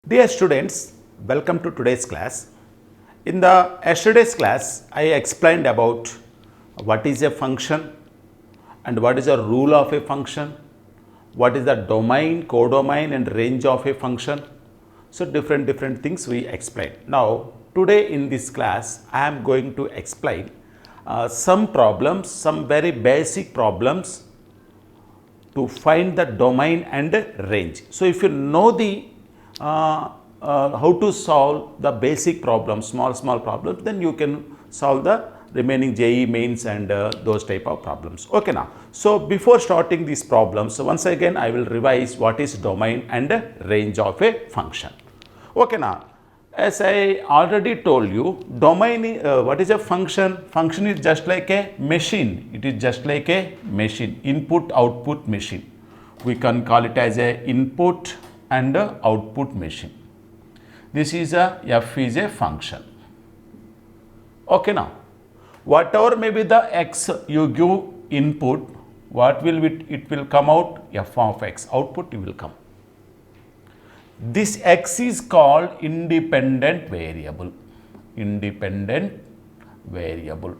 Dear students, welcome to today's class. In the yesterday's class, I explained about what is a function and what is the rule of a function, what is the domain, codomain and range of a function. So different things we explained. Now today in this class, I am going to explain some problems, some very basic problems to find the domain and range. So if you know the how to solve the basic problems, small problems, then you can solve the remaining JEE mains and those type of problems. Okay now. So before starting these problems, so once again I will revise what is domain and range of a function. Okay now. As I already told you, domain, what is a function? Function is just like a machine. It is just like a machine, input-output machine. We can call it as a input and a output machine. This is a f is a function. Okay now, whatever may be the x you give input, what will it will come out? F of x, output will come. This x is called independent variable. Independent variable.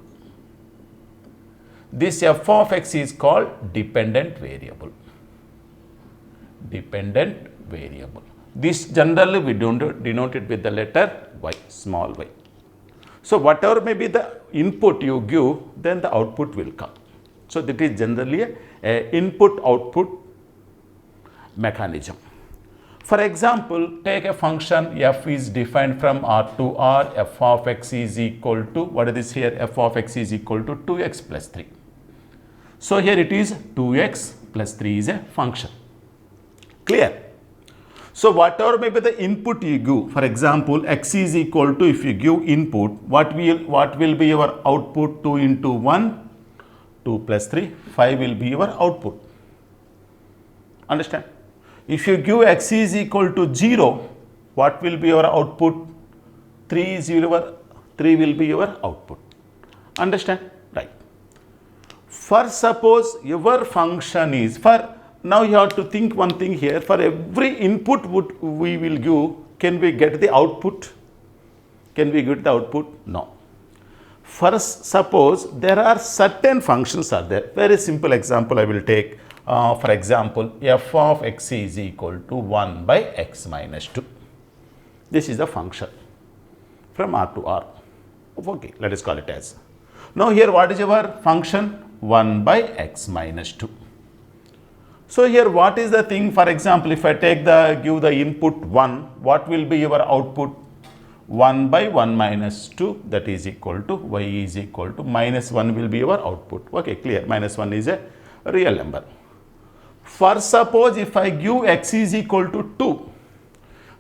This f of x is called dependent variable. Dependent variable. This generally we don't denote it with the letter y, small y. So whatever may be the input you give, then the output will come. So that is generally a input-output mechanism. For example, take a function f is defined from R to R, f of x is equal to, what is this here? F of x is equal to 2x plus 3. So here it is 2x plus 3 is a function. Clear? So whatever may be the input you give, for example, x is equal to, if you give input, what will be your output? 2 into 1, 2 plus 3, 5 will be your output. Understand? If you give x is equal to 0, what will be your output? 3 will be your output. Understand? Right. For suppose your function is, now you have to think one thing here, for every input we will give, can we get the output? Can we get the output? No. First, suppose there are certain functions are there. Very simple example I will take. For example, f of x is equal to 1 by x minus 2. This is the function from R to R. Okay, let us call it as. Now here what is your function? 1 by x minus 2. So here what is the thing? For example, if I give the input 1, what will be your output? 1 by 1 minus 2, that is equal to y is equal to minus 1 will be your output. Okay, clear. Minus 1 is a real number. For suppose if I give x is equal to 2,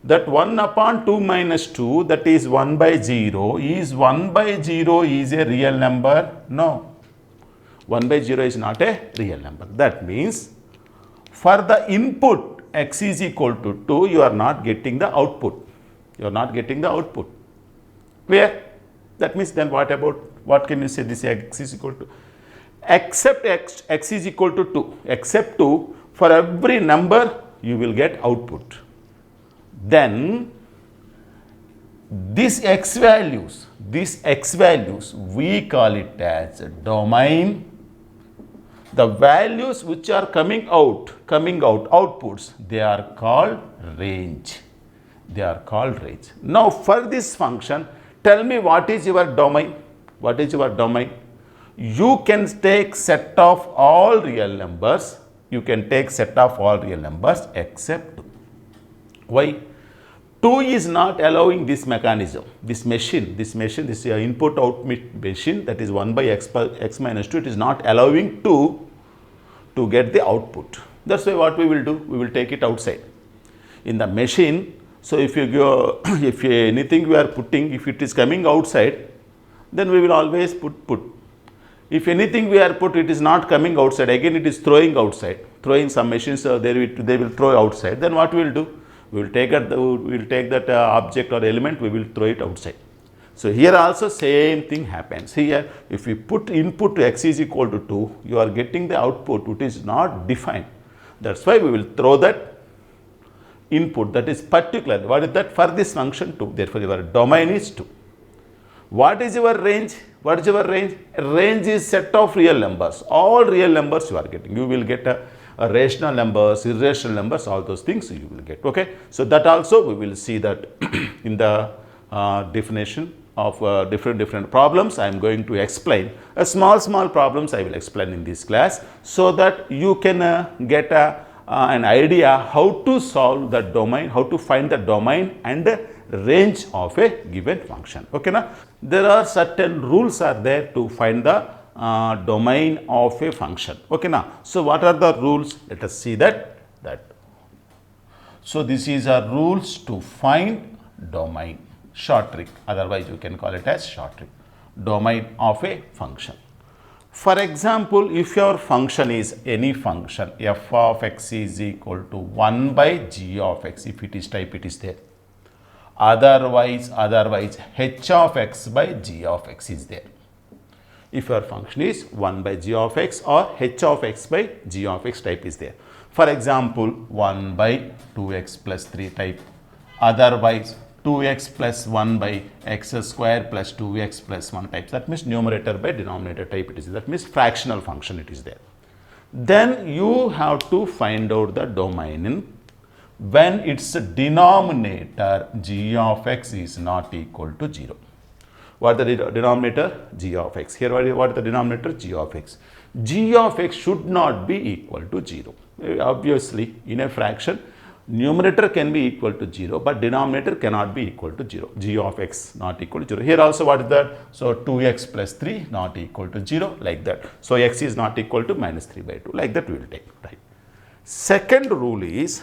that 1 upon 2 minus 2, that is 1 by 0, is 1 by 0 is a real number? No. 1 by 0 is not a real number. That means for the input x is equal to 2, you are not getting the output. You are not getting the output. Clear? That means then what can you say this x is equal to? Except x is equal to 2, except 2, for every number you will get output. Then these x values, we call it as domain. The values which are coming out, outputs, they are called range. They are called range. Now for this function, tell me what is your domain? What is your domain? You can take set of all real numbers. You can take set of all real numbers except 2. Why? 2 is not allowing this mechanism, this input-output machine, that is 1 by x minus 2, it is not allowing 2 to get the output. That's why what we will do, we will take it outside. In the machine, so if you go, if anything we are putting, if it is coming outside, then we will always put. If anything we are put, it is not coming outside, again it is throwing outside. Throwing some machines, they will throw outside. Then what we will do? We will take that object or element, we will throw it outside. So here also same thing happens. Here, if we put input to x is equal to 2, you are getting the output which is not defined. That's why we will throw that input, that is particular. What is that? For this function 2. Therefore, your domain is 2. What is your range? What is your range? Range is set of real numbers. All real numbers you are getting. You will get a rational numbers, irrational numbers, all those things you will get. Okay. So that also we will see that in the definition of different problems. I am going to explain a small problems I will explain in this class, so that you can get an idea how to solve the domain, how to find the domain and range of a given function. Okay, now there are certain rules are there to find the domain of a function. Okay, now so what are the rules? Let us see that. So this is a rules to find domain, short trick, otherwise you can call it as short trick, domain of a function. For example, if your function is any function, f of x is equal to 1 by g of x, if it is type, it is there. Otherwise h of x by g of x is there. If your function is 1 by g of x or h of x by g of x type is there. For example, 1 by 2x plus 3 type, otherwise 2x plus 1 by x square plus 2x plus 1 type. That means numerator by denominator type it is. That means fractional function it is there. Then you have to find out the domain in when its denominator g of x is not equal to 0. What is the denominator? G of x. Here what is the denominator? G of x. G of x should not be equal to 0. Obviously, in a fraction, numerator can be equal to 0, but denominator cannot be equal to 0. G of x not equal to 0. Here also what is that? So 2x plus 3 not equal to 0, like that. So x is not equal to minus 3 by 2, like that we will take, right? Second rule is,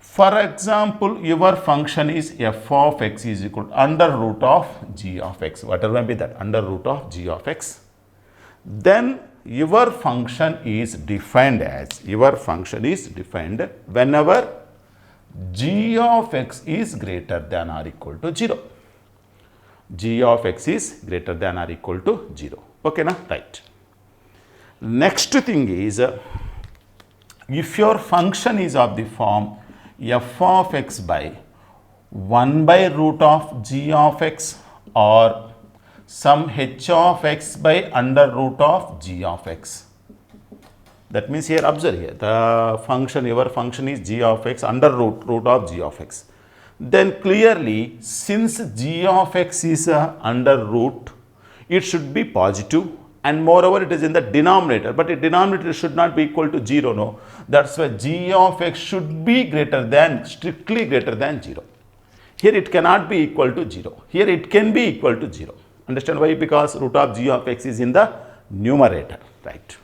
for example, your function is f of x is equal to under root of g of x, whatever may be that, under root of g of x. Then your function is defined whenever g of x is greater than or equal to 0. G of x is greater than or equal to 0. Okay, now, right. Next thing is, if your function is of the form f of x by 1 by root of g of x or some h of x by under root of g of x. That means here, observe here, the function, your function is g of x under root of g of x. Then clearly, since g of x is under root, it should be positive, and moreover it is in the denominator, but the denominator should not be equal to 0, no. That's why g of x should be greater than, strictly greater than 0. Here it cannot be equal to 0. Here it can be equal to 0. Understand why? Because root of g of x is in the numerator, right?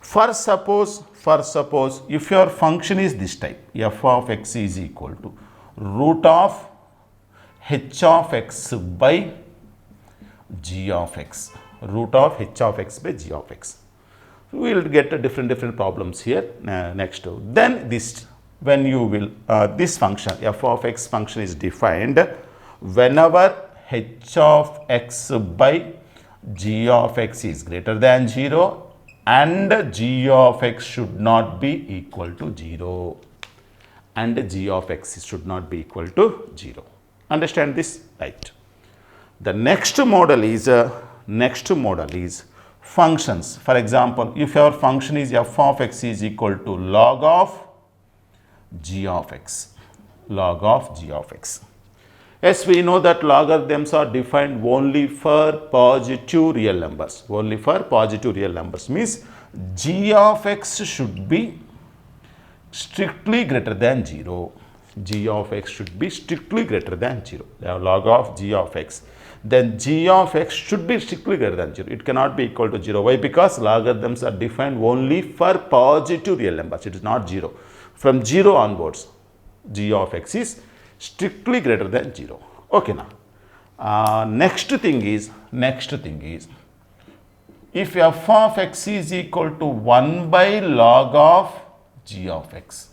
For suppose if your function is this type, f of x is equal to root of h of x by g of x, root of h of x by g of x. We will get different problems here next. Then this, when you will, this function, f of x function is defined whenever h of x by g of x is greater than 0 and g of x should not be equal to 0, and g of x should not be equal to 0. Understand this, right? The next model is functions. For example, if your function is f of x is equal to log of g of x, Yes, we know that logarithms are defined only for positive real numbers. Means g of x should be strictly greater than 0. G of x should be strictly greater than 0. Log of g of x. Then g of x should be strictly greater than 0. It cannot be equal to 0. Why? Because logarithms are defined only for positive real numbers. It is not 0. From 0 onwards, g of x is strictly greater than 0. Okay, now next thing is if f of x is equal to 1 by log of g of x,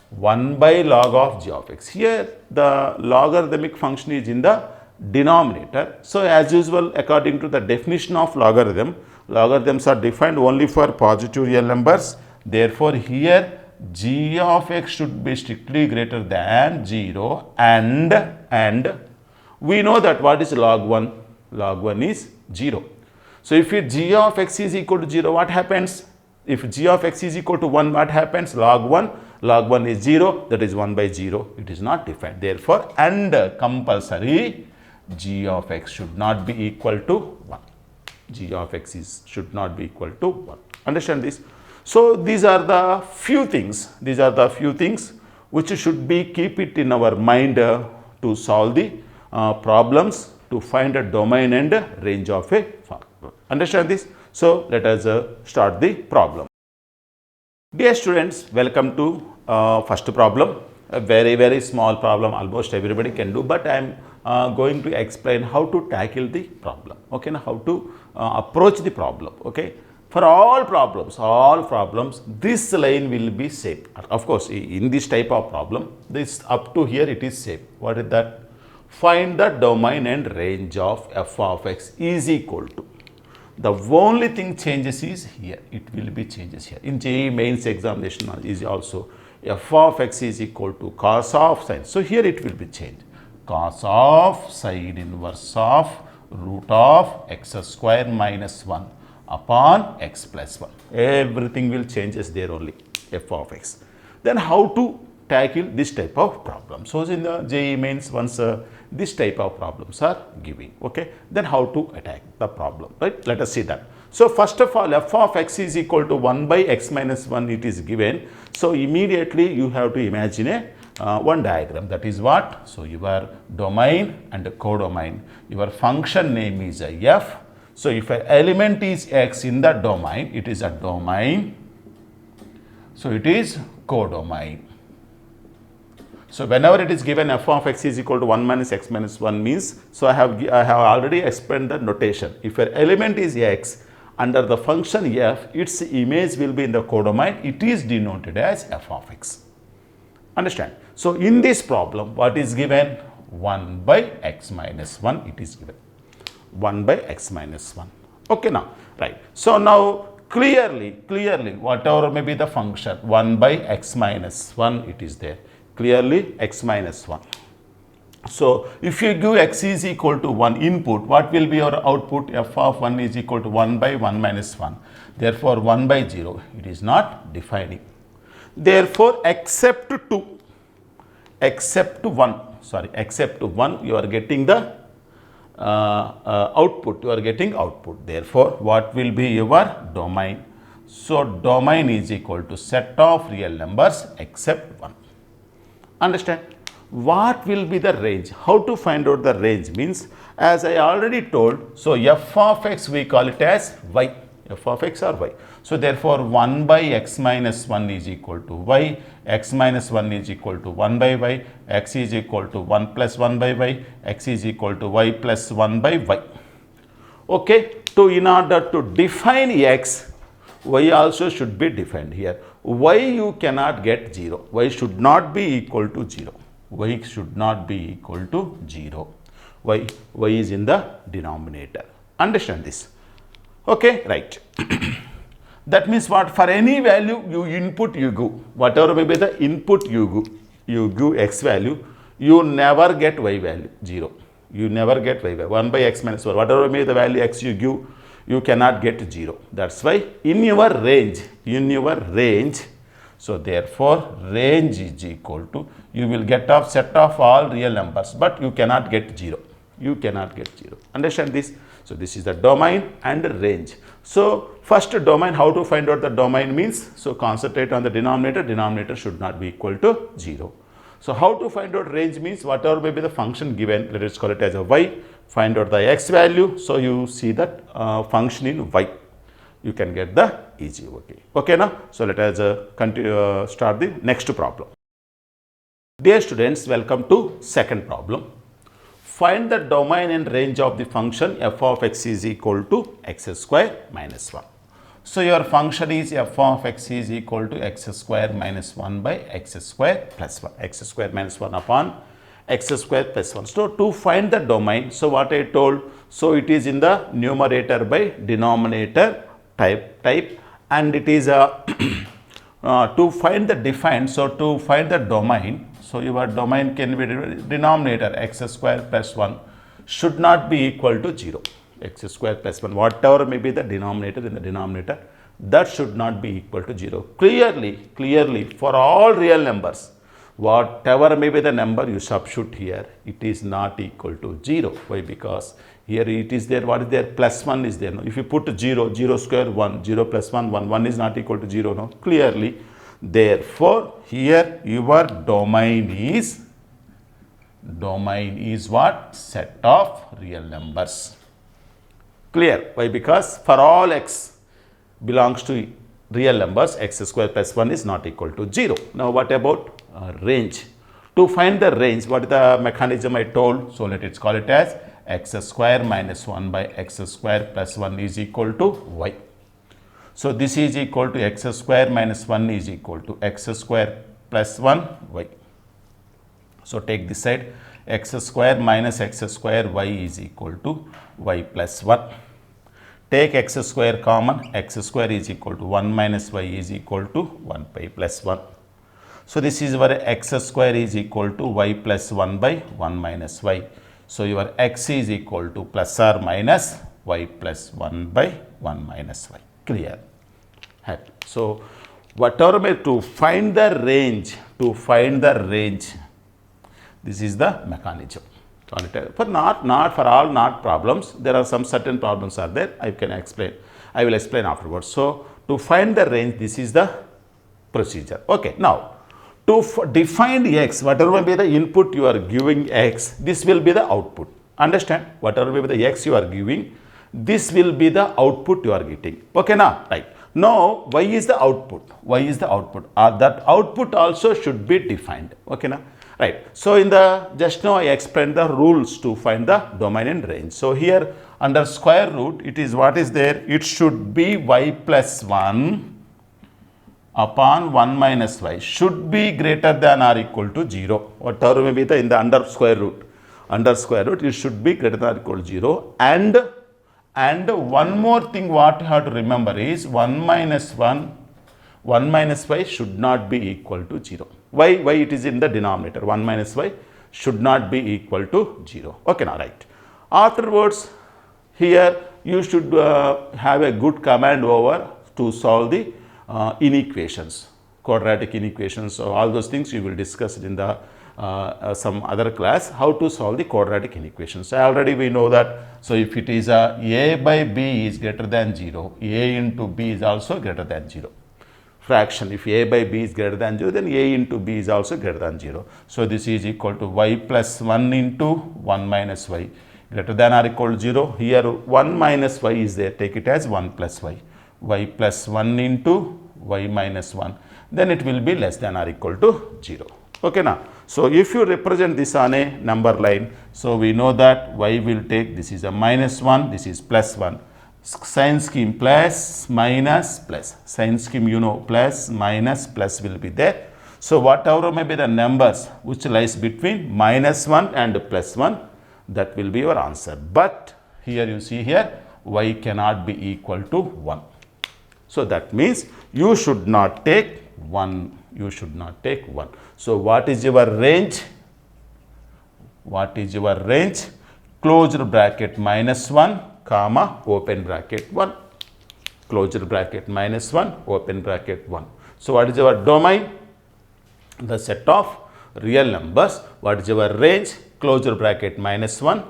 1 by log of g of x. Here the logarithmic function is in the denominator. So as usual, according to the definition of logarithm, logarithms are defined only for positive real numbers. Therefore here g of x should be strictly greater than 0 and we know that what is log 1? Log 1 is 0. So if g of x is equal to 0, what happens? If g of x is equal to 1, what happens? Log 1 is 0, that is 1 by 0. It is not defined. Therefore, and compulsory g of x should not be equal to 1. G of x should not be equal to 1. Understand this? So these are the few things. These are the few things which should be keep it in our mind to solve the problems, to find a domain and range of a function. Understand this? So let us start the problem. Dear students, welcome to first problem. A very small problem, almost everybody can do, but I am going to explain how to tackle the problem. Okay, now how to approach the problem. Okay, for all problems, this line will be same. Of course, in this type of problem, this up to here it is same. What is that? Find the domain and range of f of x is equal to. The only thing changes is here. It will be changes here. In JEE mains examination is also f of x is equal to cos of sine. So here it will be changed. Cos of sine inverse of root of x square minus 1 upon x plus 1. Everything will changes there only, f of x. Then how to tackle this type of problem? So in the JEE mains, once this type of problems are given, okay, then how to attack the problem, right? Let us see that. So first of all, f of x is equal to 1 by x minus 1, it is given. So immediately you have to imagine a one diagram. That is what? So your domain and codomain. Your function name is a f. So if an element is x in the domain, it is a domain. So it is codomain. So whenever it is given f of x is equal to 1 minus x minus 1 means, so I have already explained the notation. If an element is x under the function f, its image will be in the codomain. It is denoted as f of x. Understand? So in this problem, what is given? 1 by x minus 1, it is given. 1 by x minus 1. Okay, now, right. So now clearly, whatever may be the function, 1 by x minus 1, it is there. Clearly x minus 1. So if you give x is equal to 1 input, what will be your output? F of 1 is equal to 1 by 1 minus 1. Therefore 1 by 0, it is not defining. Therefore except 1, you are getting the output, you are getting output. Therefore what will be your domain? So domain is equal to set of real numbers except 1. Understand? What will be the range? How to find out the range means, as I already told, so f of x we call it as y, f of x or y. So therefore 1 by x minus 1 is equal to y, x minus 1 is equal to 1 by y, x is equal to 1 plus 1 by y, x is equal to y plus 1 by y. Okay, so in order to define x, y also should be defined here. Y you cannot get 0. Y should not be equal to 0. Y should not be equal to 0. Y is in the denominator. Understand this? Okay, right. That means what? For any value you input, you give. Whatever may be the input you give x value, you never get y value, 0. You never get y value. 1 by x minus 1. Whatever may be the value x you give, you cannot get 0. That's why in your range, so therefore range is equal to, you will get a set of all real numbers, but you cannot get 0. You cannot get 0. Understand this? So this is the domain and range. So first domain, how to find out the domain means, so concentrate on the denominator should not be equal to 0. So how to find out range means, whatever may be the function given, let us call it as a y, find out the x value. So you see that function in y, you can get the easy. Okay now, so let us continue, start the next problem. Dear students, welcome to second problem. Find the domain and range of the function f of x is equal to x square minus 1. So your function is f of x is equal to x square minus 1 by x square plus 1, x square minus 1 upon x square plus 1. So to find the domain, so what I told, so it is in the numerator by denominator type, and it is a to find the defined, so to find the domain, so your domain can be denominator x square plus 1 should not be equal to 0. X square plus 1, whatever may be the denominator in the denominator, that should not be equal to 0. Clearly for all real numbers, whatever may be the number you substitute here, it is not equal to 0. Why? Because here it is there, what is there? Plus 1 is there. Now, if you put 0, 0 square 1, 0 plus 1, 1, 1 is not equal to 0. No, clearly. Therefore, here your domain is what? Set of real numbers. Clear? Why? Because for all x belongs to real numbers, x square plus 1 is not equal to 0. Now, what about range? To find the range, what is the mechanism I told? So, let us call it as x square minus 1 by x square plus 1 is equal to y. So, this is equal to x square minus 1 is equal to x square plus 1 y. So, take this side, x square minus x square y is equal to y plus 1. Take x square common, x square is equal to 1 minus y is equal to 1 pi plus 1. So, this is where x square is equal to y plus 1 by 1 minus y. So, your x is equal to plus or minus y plus 1 by 1 minus y. Clear? Happy. So, whatever may to find the range, this is the mechanism. For not for all not problems, there are some certain problems are there. I will explain afterwards. So, to find the range, this is the procedure. Okay. Now, to define x, whatever may be the input you are giving x, this will be the output. Understand? Whatever may be the x you are giving, this will be the output you are getting. Okay, now, right. Now, y is the output. That output also should be defined. Okay, now, right. So, in the just now I explained the rules to find the domain and range. So, here under square root, it is what is there? It should be y plus 1 upon 1 minus y should be greater than or equal to 0. Whatever may be the in the under square root, it should be greater than or equal to 0. And one more thing what you have to remember is 1 minus y should not be equal to 0. Why it is in the denominator? 1 minus y should not be equal to 0. Okay, now right. Afterwards, here you should have a good command over to solve the inequations, quadratic inequations. So, all those things you will discuss in the some other class, how to solve the quadratic inequations. So, already we know that. So, if it is a by b is greater than 0, a into b is also greater than 0. Fraction, if a by b is greater than 0, then a into b is also greater than 0. So, this is equal to y plus 1 into 1 minus y greater than or equal to 0. Here 1 minus y is there, take it as 1 plus y. Y plus 1 into y minus 1, then it will be less than or equal to 0. Okay, now. So, if you represent this on a number line, so we know that y will take, this is a minus 1, this is plus 1. Sign scheme plus, minus, plus. Sign scheme you know plus, minus, plus will be there. So, whatever may be the numbers which lies between minus 1 and plus 1, that will be your answer. But here you see here y cannot be equal to 1. So, that means you should not take 1. So, what is your range? Closed bracket minus 1, comma, open bracket 1. Closed bracket minus 1, open bracket 1. So, what is your domain? The set of real numbers. What is your range? Closed bracket minus 1,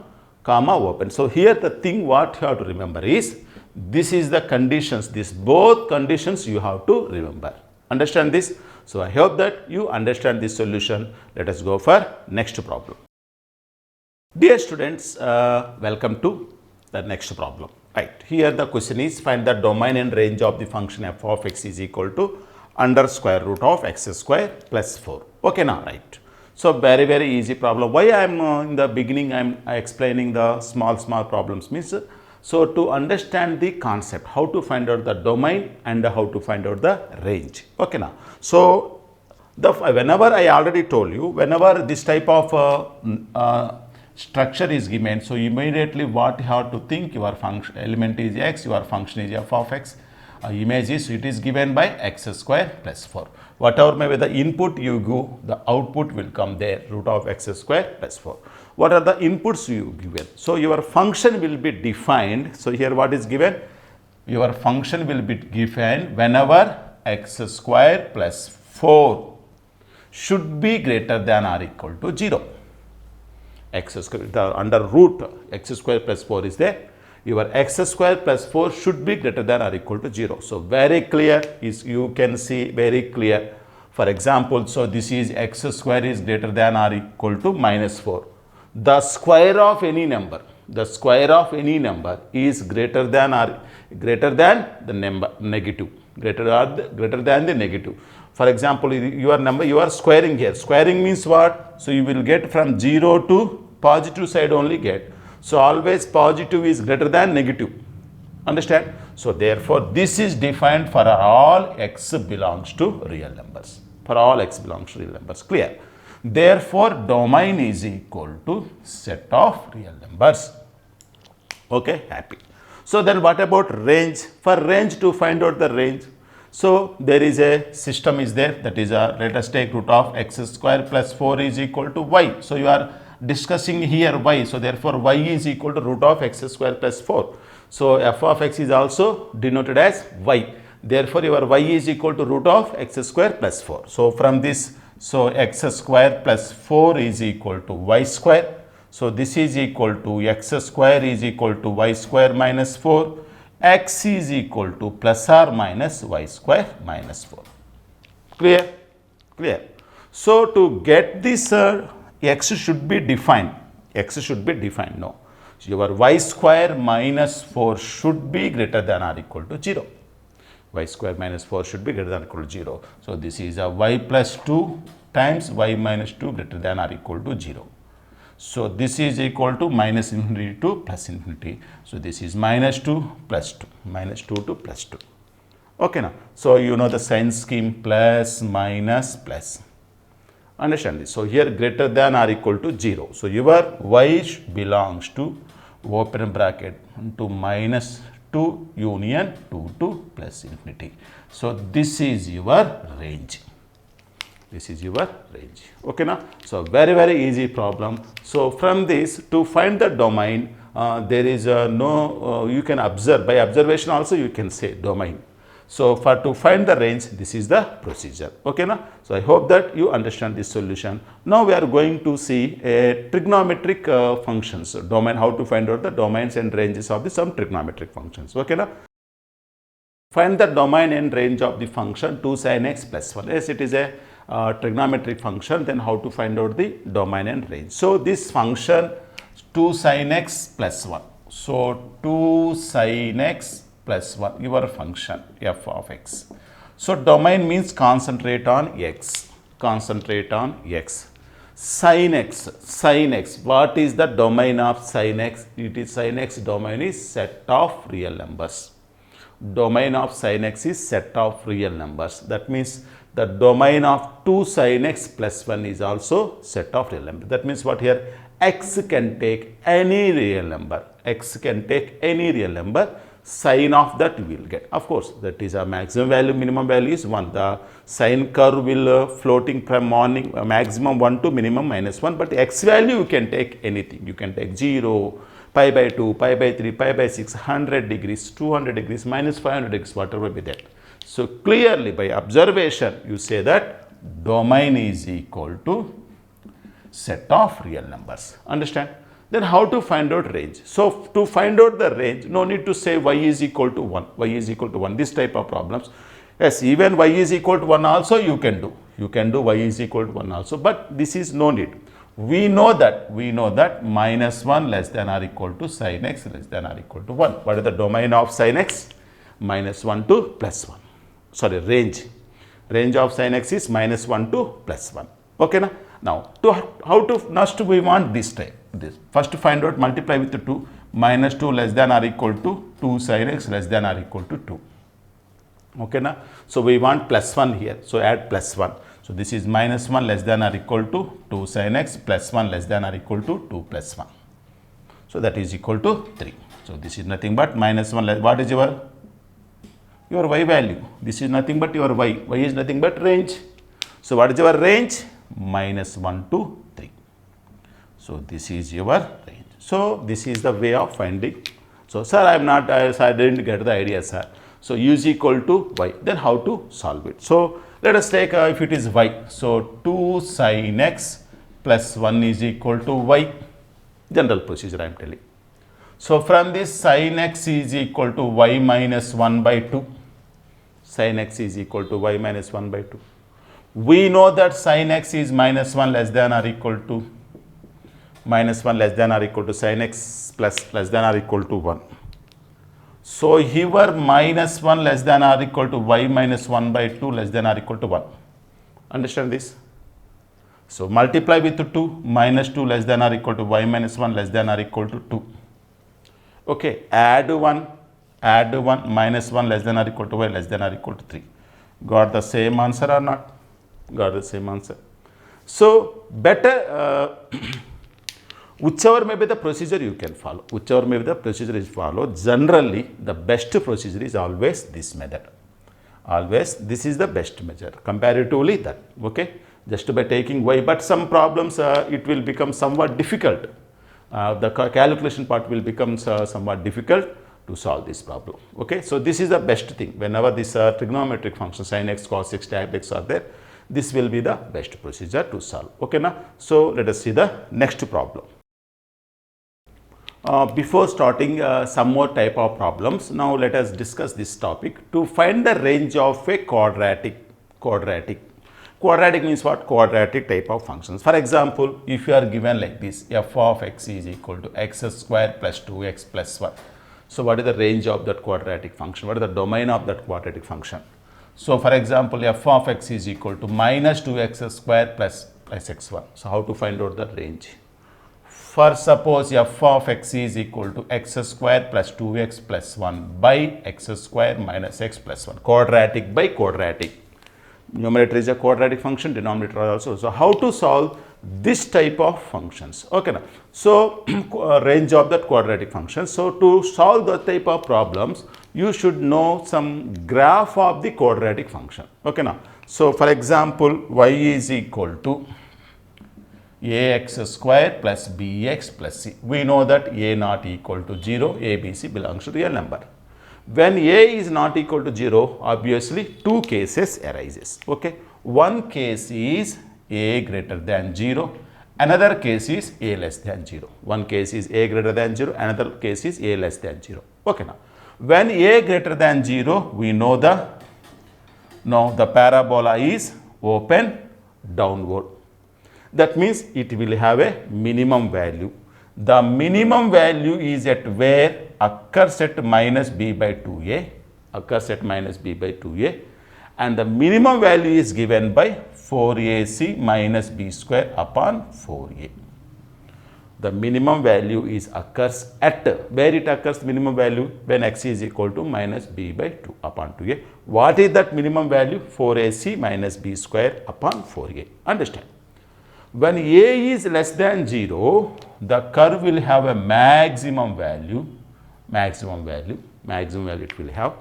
comma, open. So, here the thing what you have to remember is, this is the conditions, both conditions you have to remember. Understand this? So, I hope that you understand this solution. Let us go for next problem. Dear students, welcome to the next problem. Right. Here the question is, find the domain and range of the function f of x is equal to under square root of x square plus 4. Okay, now right. So, very easy problem. Why I am in the beginning I am explaining the small problems means, so to understand the concept, how to find out the domain and how to find out the range. Okay, now. So, whenever I already told you, whenever this type of structure is given, so immediately what you have to think, your function element is x, your function is f of x, image is, it is given by x square plus 4. Whatever may be the input you give, the output will come there, root of x square plus 4. What are the inputs you given? So your function will be defined. So here what is given? Your function will be given whenever x square plus 4 should be greater than or equal to 0. X square, the under root x square plus 4 is there. Your x square plus 4 should be greater than or equal to 0. So very clear is, you can see very clear. For example, so this is x square is greater than or equal to minus 4. The square of any number, the square of any number is greater than or the number negative, greater than the negative. For example, your number you are squaring here. Squaring means what? So you will get from 0 to positive side only get. So always positive is greater than negative. Understand? So therefore this is defined for all x belongs to real numbers. For all x belongs to real numbers. Clear? Therefore domain is equal to set of real numbers. Okay, happy. So then what about range? For range, to find out the range, so there is a system is there, that is let us take root of x square plus 4 is equal to y. So you are discussing here y, so therefore y is equal to root of x square plus 4. So f of x is also denoted as y. Therefore your y is equal to root of x square plus 4. So from this, so x square plus 4 is equal to y square. So this is equal to x square is equal to y square minus 4. X is equal to plus or minus y square minus 4. Clear? Clear. So to get this x should be defined. X should be defined. No. So your y square minus 4 should be greater than or equal to 0. Y square minus 4 should be greater than or equal to 0. So this is a y plus 2 times y minus 2 greater than or equal to 0. So this is equal to minus infinity to plus infinity. So this is minus 2 plus 2, minus 2 to plus 2. Okay now. So you know the sign scheme, plus, minus, plus. Understand this. So here greater than or equal to 0. So your y belongs to open bracket to minus 2 union 2 to plus infinity. So this is your range. This is your range. Okay now. So very easy problem. So from this, to find the domain, there is no, you can observe, by observation also you can say domain. So for to find the range, this is the procedure. Okay now. So I hope that you understand this solution. Now we are going to see a trigonometric functions, domain, how to find out the domains and ranges of the some trigonometric functions. Okay now. Find the domain and range of the function 2 sin x plus 1. Yes, it is a trigonometric function. Then how to find out the domain and range? So this function 2 sin x plus 1. So 2 sin x plus 1, your function f of x. So domain means concentrate on x. Concentrate on x. Sin x. Sin x. What is the domain of sin x? It is sin x domain is set of real numbers. Domain of sin x is set of real numbers. That means the domain of 2 sin x plus 1 is also set of real numbers. That means what here? X can take any real number. X can take any real number. Sine of that we will get. Of course, that is a maximum value, minimum value is 1. The sine curve will floating from maximum 1 to minimum minus 1. But x value you can take anything. You can take 0, pi by 2, pi by 3, pi by 6, 100 degrees, 200 degrees, minus 500 degrees, whatever be that. So clearly by observation you say that domain is equal to set of real numbers. Understand? Then how to find out range? So to find out the range, no need to say y is equal to 1, y is equal to 1, this type of problems. Yes, even y is equal to 1 also you can do. You can do y is equal to 1 also, but this is no need. We know that minus 1 less than or equal to sin x less than or equal to 1. What is the domain of sin x? Minus 1 to plus 1. Sorry, range. Range of sin x is minus 1 to plus 1. Okay na? Now, how to next we want this type. This first to find out, multiply with the 2, minus 2 less than or equal to 2 sin x less than or equal to 2. Okay na? So we want plus 1 here. So add plus 1. So this is minus 1 less than or equal to 2 sin x plus 1 less than or equal to 2 plus 1. So that is equal to 3. So this is nothing but minus 1 less, what is your your y value. This is nothing but your y. Y is nothing but range. So what is your range? -1 to 3. So this is your range. So this is the way of finding. So sir, I didn't get the idea, sir. So u is equal to y. Then how to solve it? So let us take if it is y. So 2 sin x plus 1 is equal to y. General procedure I am telling. So from this sin x is equal to y minus 1 by 2. Sin x is equal to y minus 1 by 2. We know that sin x is minus 1 less than or equal to sin x plus less than or equal to 1. So here minus 1 less than or equal to y minus 1 by 2 less than or equal to 1. Understand this? So multiply with 2, minus 2 less than or equal to y minus 1 less than or equal to 2. Okay, add 1, minus 1 less than or equal to y less than or equal to 3. Got the same answer or not? Got the same answer. So better, whichever may be the procedure you can follow, whichever may be the procedure is followed, generally the best procedure is always this method. Always this is the best measure comparatively that, okay, just by taking y, but some problems it will become somewhat difficult. The calculation part will become somewhat difficult to solve this problem. Okay, so this is the best thing. Whenever this trigonometric function sin x, cos x, tan x are there, this will be the best procedure to solve. Okay, now so let us see the next problem. Before starting some more type of problems, now let us discuss this topic to find the range of a quadratic. Quadratic means what? Quadratic type of functions. For example, if you are given like this, f of x is equal to x square plus 2x plus 1. So what is the range of that quadratic function? What is the domain of that quadratic function? So for example, f of x is equal to minus 2x square plus x1. So how to find out the range? For suppose f of x is equal to x square plus 2x plus 1 by x square minus x plus 1. Quadratic by quadratic. Numerator is a quadratic function, denominator also. So how to solve this type of functions? Okay, now so range of that quadratic function. So to solve that type of problems, you should know some graph of the quadratic function. Okay, now so for example, y is equal to ax square plus bx plus c. We know that a not equal to 0, a, b, c belongs to real number. When a is not equal to 0, obviously two cases arises. Okay, one case is a greater than 0, another case is a less than 0. One case is a greater than 0, another case is a less than 0. Okay, now when a greater than 0, we know the parabola is open downward. That means it will have a minimum value. The minimum value is at where? Occurs at minus b by 2a, and the minimum value is given by 4ac minus b square upon 4a. The minimum value is occurs at where it occurs minimum value? When x is equal to minus b by 2 upon 2a. What is that minimum value? 4ac minus b square upon 4a. Understand? When a is less than 0, the curve will have a maximum value it will have.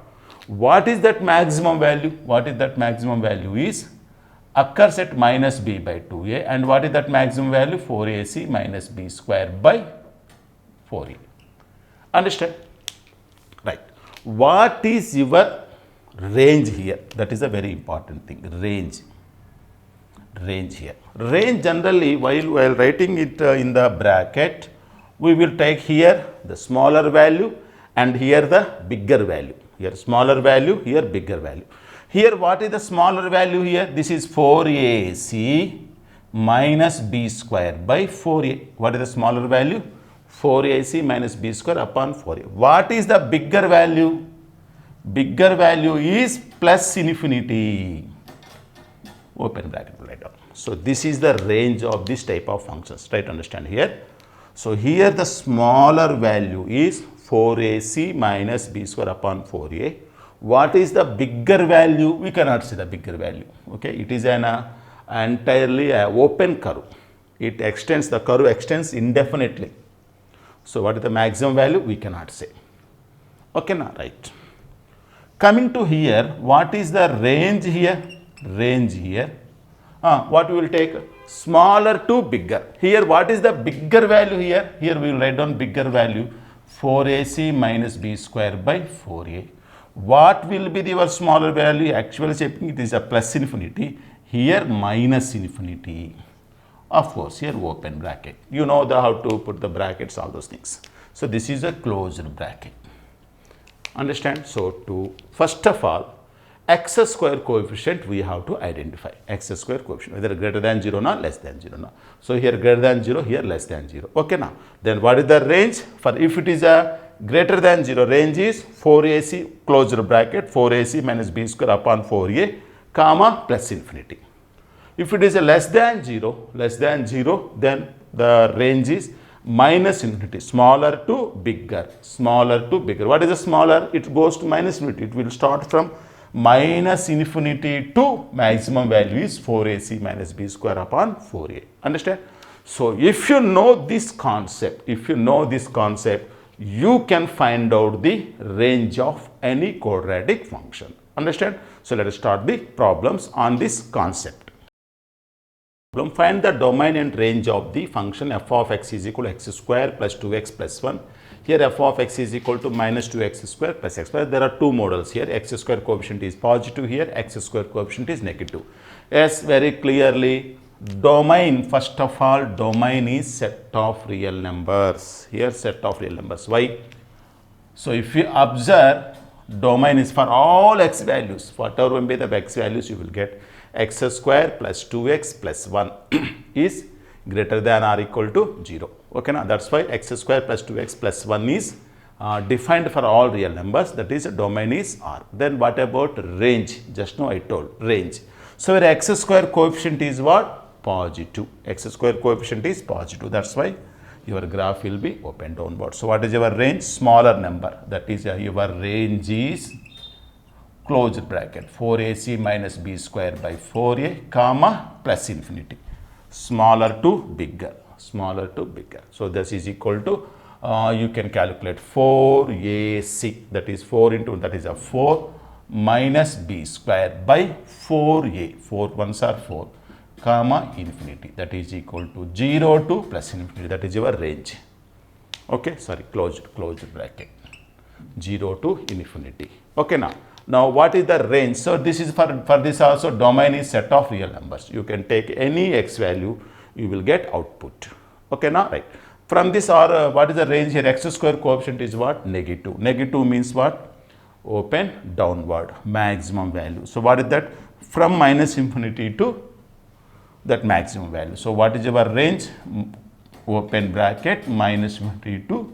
What is that maximum value? What is that maximum value is occurs at minus b by 2a, and what is that maximum value? 4ac minus b square by 4a. Understand? Right. What is your range here? That is a very important thing. Range here. Range generally, while writing it in the bracket, we will take here the smaller value and here the bigger value. Here smaller value, here bigger value. Here what is the smaller value here? This is 4ac minus b square by 4a. What is the smaller value? 4ac minus b square upon 4a. What is the bigger value? Bigger value is plus infinity. Open bracket right down. So this is the range of this type of functions. Try to understand here. So here the smaller value is 4ac minus b square upon 4a. What is the bigger value? We cannot see the bigger value. Okay, it is an entirely open curve. It extends, the curve extends indefinitely. So what is the maximum value? We cannot say. Okay, now right. Coming to here, what is the range here? Range here. What we will take? Smaller to bigger. Here, what is the bigger value here? Here we will write down bigger value 4ac minus b square by 4a. What will be your smaller value? Actually checking it is a plus infinity. Here minus infinity. Of course, here open bracket. You know how to put the brackets, all those things. So this is a closed bracket. Understand? So first of all, x square coefficient we have to identify. X square coefficient, whether greater than 0 or less than 0 now. So here greater than 0, here less than 0. Okay now. Then what is the range? For if it is a greater than 0, range is 4ac closed bracket 4ac minus b square upon 4a comma plus infinity. If it is a less than 0, then the range is minus infinity, smaller to bigger, smaller to bigger. What is a smaller? It goes to minus infinity. It will start from minus infinity to maximum value is 4ac minus b square upon 4a. Understand? So if you know this concept, you can find out the range of any quadratic function. Understand? So let us start the problems on this concept. Find the domain and range of the function f of x is equal to x square plus 2x plus 1. Here f of x is equal to minus 2x square plus x square. There are two models here. X square coefficient is positive here. X square coefficient is negative. Yes, very clearly. Domain, first of all, domain is set of real numbers. Here set of real numbers. Why? So if you observe, domain is for all x values. Whatever will be the x values, you will get x square plus 2x plus 1 is greater than or equal to 0. Okay, now that's why x square plus 2x plus 1 is defined for all real numbers. That is, domain is R. Then what about range? Just now I told range. So where x square coefficient is what? Positive. X square coefficient is positive. That's why your graph will be open downward. So what is your range? Smaller number. That is, your range is closed bracket 4ac minus b square by 4a comma plus infinity, smaller to bigger, smaller to bigger. So this is equal to you can calculate 4ac, that is 4 into, that is a 4 minus b square by 4a, 4 ones are 4 comma infinity, that is equal to 0 to plus infinity. That is your range. Okay, sorry, closed bracket 0 to infinity. Okay, now what is the range? So this is for this also, domain is set of real numbers. You can take any x value, you will get output. Okay, now right. From this, or what is the range here? X square coefficient is what? Negative. Negative means what? Open downward, maximum value. So what is that? From minus infinity to that maximum value. So what is your range? Open bracket minus infinity to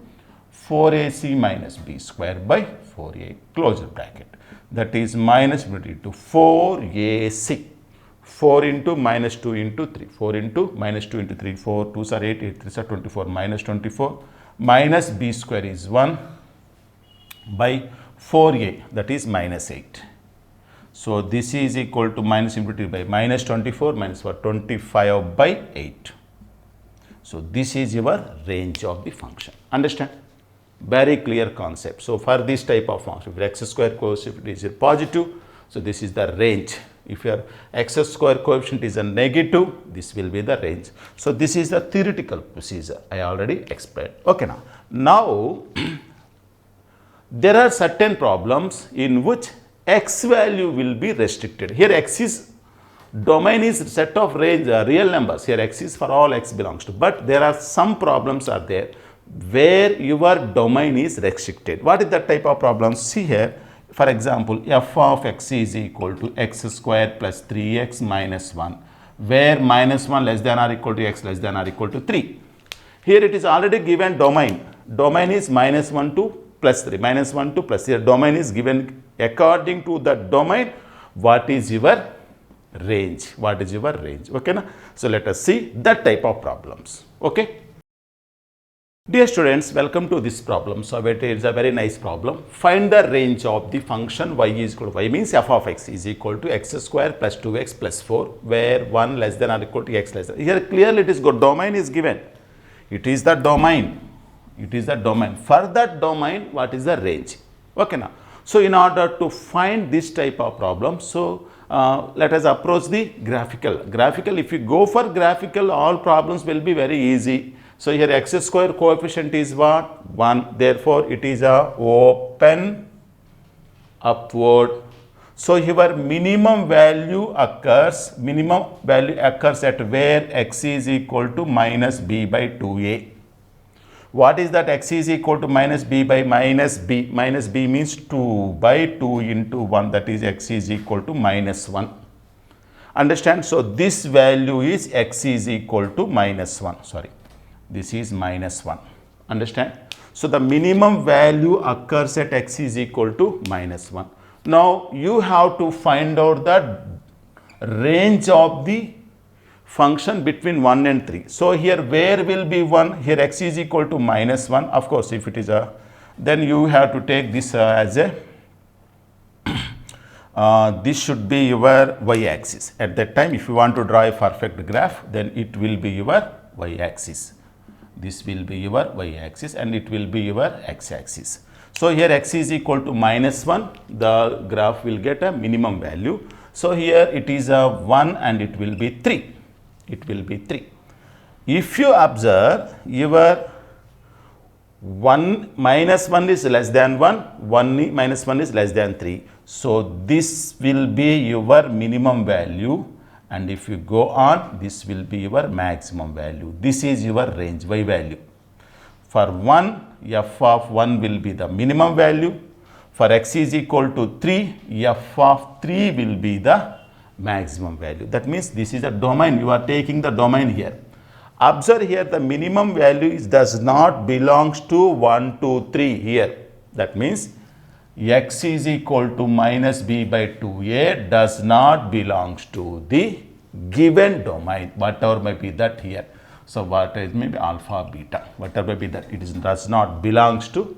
4ac minus b square by 4a, closed bracket. That is minus infinity to 4ac. 4 into minus 2 into 3. 4 into minus 2 into 3. 4 2s are 8, 8 3s are 24. Minus 24. Minus b square is 1 by 4a. That is minus 8. So this is equal to minus infinity by minus 24 minus what? 25 by 8. So this is your range of the function. Understand? Very clear concept. So for this type of function, if x square coefficient is positive, so this is the range. If your x square coefficient is a negative, this will be the range. So this is the theoretical procedure I already explained. Okay, now there are certain problems in which x value will be restricted. Here x is, domain is set of range real numbers. Here x is for all x belongs to, but there are some problems are there where your domain is restricted. What is that type of problem? See here, for example, f of x is equal to x square plus 3x minus 1, where minus 1 less than or equal to x less than or equal to 3. Here it is already given domain. Domain is minus 1 to plus 3, minus 1 to plus 3. Here domain is given according to the domain. What is your range? What is your range? Okay, na? So let us see that type of problems. Okay. Dear students, welcome to this problem. So it is a very nice problem. Find the range of the function y is equal to, y means f of x is equal to x square plus 2x plus 4, where 1 less than or equal to x less than. Here clearly it is good, domain is given. It is the domain. It is the domain. For that domain, what is the range? Okay, now. So in order to find this type of problem, so let us approach the graphical. If you go for graphical, all problems will be very easy. So here x square coefficient is what? 1. Therefore, it is a open upward. So your minimum value occurs at where x is equal to minus b by 2a. What is that? X is equal to minus b by minus b. Minus b means 2 by 2 into 1, that is x is equal to minus 1. Understand? So this value is x is equal to minus 1. Sorry, this is minus 1. Understand? So the minimum value occurs at x is equal to minus 1. Now you have to find out the range of the function between 1 and 3. So here where will be 1? Here x is equal to minus 1. Of course, if it is a, then you have to take this as a, this should be your y-axis. At that time, if you want to draw a perfect graph, then it will be your y-axis. This will be your y-axis and it will be your x-axis. So here x is equal to minus 1, the graph will get a minimum value. So here it is a 1 and it will be 3. It will be 3. If you observe your 1 minus 1 is less than 1, 1 minus 1 is less than 3. So this will be your minimum value, and if you go on, this will be your maximum value. This is your range, y value. For 1, f of 1 will be the minimum value. For x is equal to 3, f of 3 will be the maximum value. That means this is a domain. You are taking the domain here. Observe here, the minimum value does not belongs to 1, 2, 3 here. That means x is equal to minus b by 2a does not belongs to the given domain, whatever may be that here. So what is maybe alpha, beta, whatever may be that, it is does not belongs to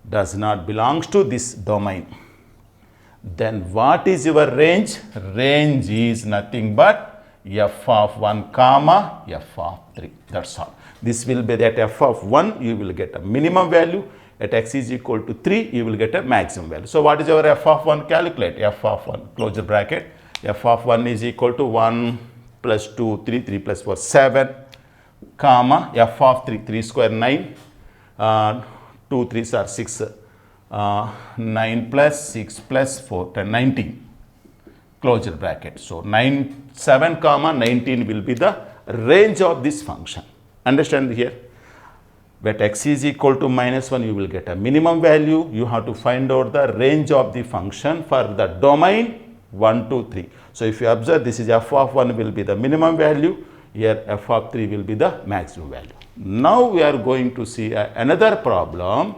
this domain. Then what is your range? Range is nothing but f of 1 comma f of 3. That's all. This will be that f of 1, you will get a minimum value. At x is equal to 3, you will get a maximum value. So what is your f of 1? Calculate f of 1, close the bracket. F of 1 is equal to 1 plus 2, 3, 3 plus 4, 7, comma, f of 3, 3 square 9, 2 3s are 6, 9 plus 6 plus 4, 10, 19, close your bracket. So 7 comma 19 will be the range of this function. Understand here? But x is equal to minus 1, you will get a minimum value. You have to find out the range of the function for the domain 1, 2, 3. So if you observe, this is f of 1 will be the minimum value. Here f of 3 will be the maximum value. Now we are going to see another problem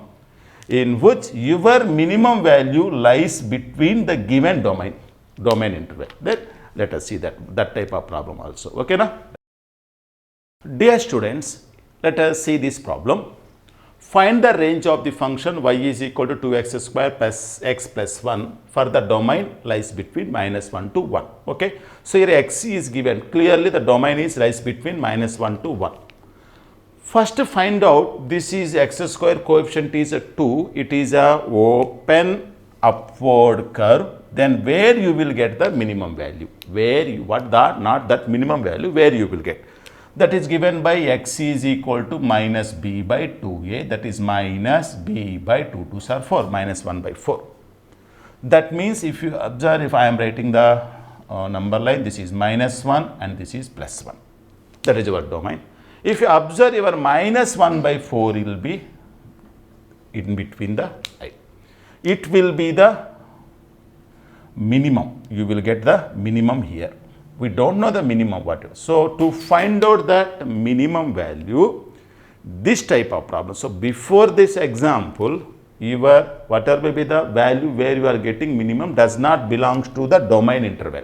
in which your minimum value lies between the given domain interval. Let us see that type of problem also. Okay, na? Dear students, let us see this problem. Find the range of the function y is equal to 2x square plus x plus 1 for the domain lies between minus 1 to 1. Okay. So here x is given. Clearly the domain is lies between minus 1 to 1. First find out, this is x square coefficient is a 2. It is a open upward curve. Then where you will get the minimum value? Where you, not that minimum value, where you will get? That is given by x is equal to minus b by 2a, that is minus b by 2 2s are 4, minus 1 by 4. That means if you observe, if I am writing the number line, this is minus 1 and this is plus 1. That is your domain. If you observe, your minus 1 by 4 will be in between the I. It will be the minimum. You will get the minimum here. We don't know the minimum whatever. So to find out that minimum value, this type of problem. So before this example, your whatever may be the value where you are getting minimum does not belong to the domain interval.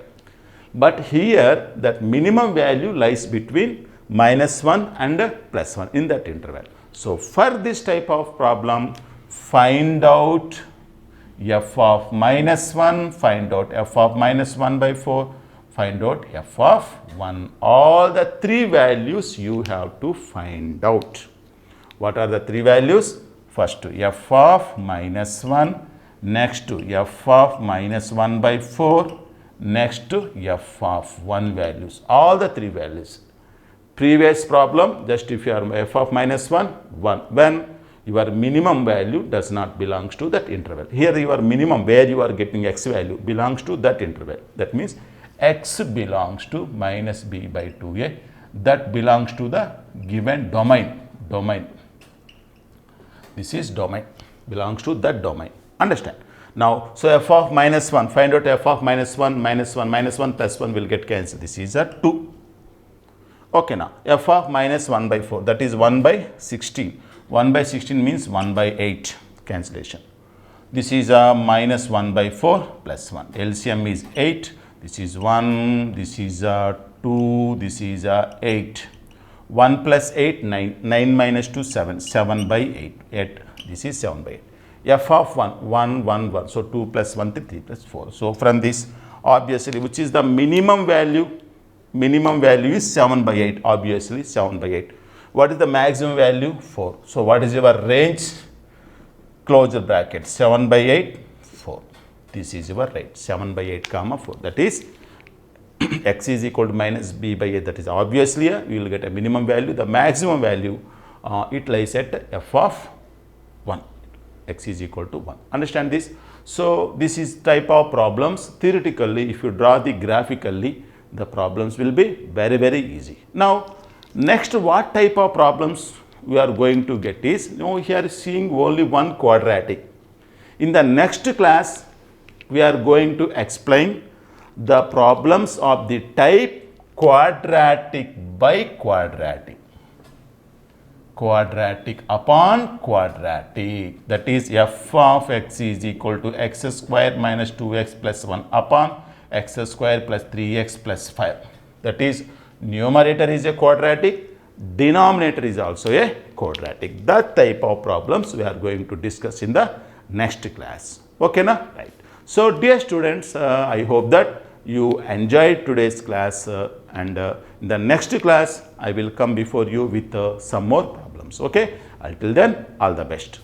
But here that minimum value lies between minus 1 and plus 1 in that interval. So for this type of problem, find out f of minus 1, find out f of minus 1 by 4, find out f of 1. All the three values you have to find out. What are the three values? First f of minus 1, next to f of minus 1 by 4, next to f of 1 values, all the 3 values. Previous problem, just if you are f of minus 1, 1, when your minimum value does not belongs to that interval. Here your minimum where you are getting x value belongs to that interval. That means x belongs to minus b by 2a. That belongs to the given domain. This is domain, belongs to that domain. Understand? Now, so f of minus 1, find out f of minus 1, minus 1, minus 1 plus 1 will get cancelled. This is a 2. Okay, now f of minus 1 by 4, that is 1 by 16. 1 by 16 means 1 by 8 cancellation. This is a minus 1 by 4 plus 1. LCM is 8. This is 1. This is a 2. This is a 8. 1 plus 8, 9. 9 minus 2, 7. 7 by 8. 8. This is 7 by 8. F of 1, 1, 1, 1. So 2 plus 1, 3 plus 4. So from this, obviously, which is the minimum value? Minimum value is 7 by 8. Obviously, 7 by 8. What is the maximum value? 4. So what is your range? Closure bracket. 7 by 8, 4. This is your range. 7 by 8 comma 4. That is x is equal to minus b by 8. That is obviously you will get a minimum value. The maximum value it lies at f of 1. X is equal to 1. Understand this? So this is type of problems. Theoretically, if you draw the graphically, the problems will be very, very easy. Now, next what type of problems we are going to get is, here seeing only one quadratic. In the next class, we are going to explain the problems of the type quadratic by quadratic. Quadratic upon quadratic, that is f of x is equal to x square minus 2x plus 1 upon x square plus 3x plus 5. That is numerator is a quadratic, denominator is also a quadratic. That type of problems we are going to discuss in the next class. Okay, na? Right. So dear students, I hope that you enjoyed today's class and in the next class I will come before you with some more problems. Okay, until then, all the best.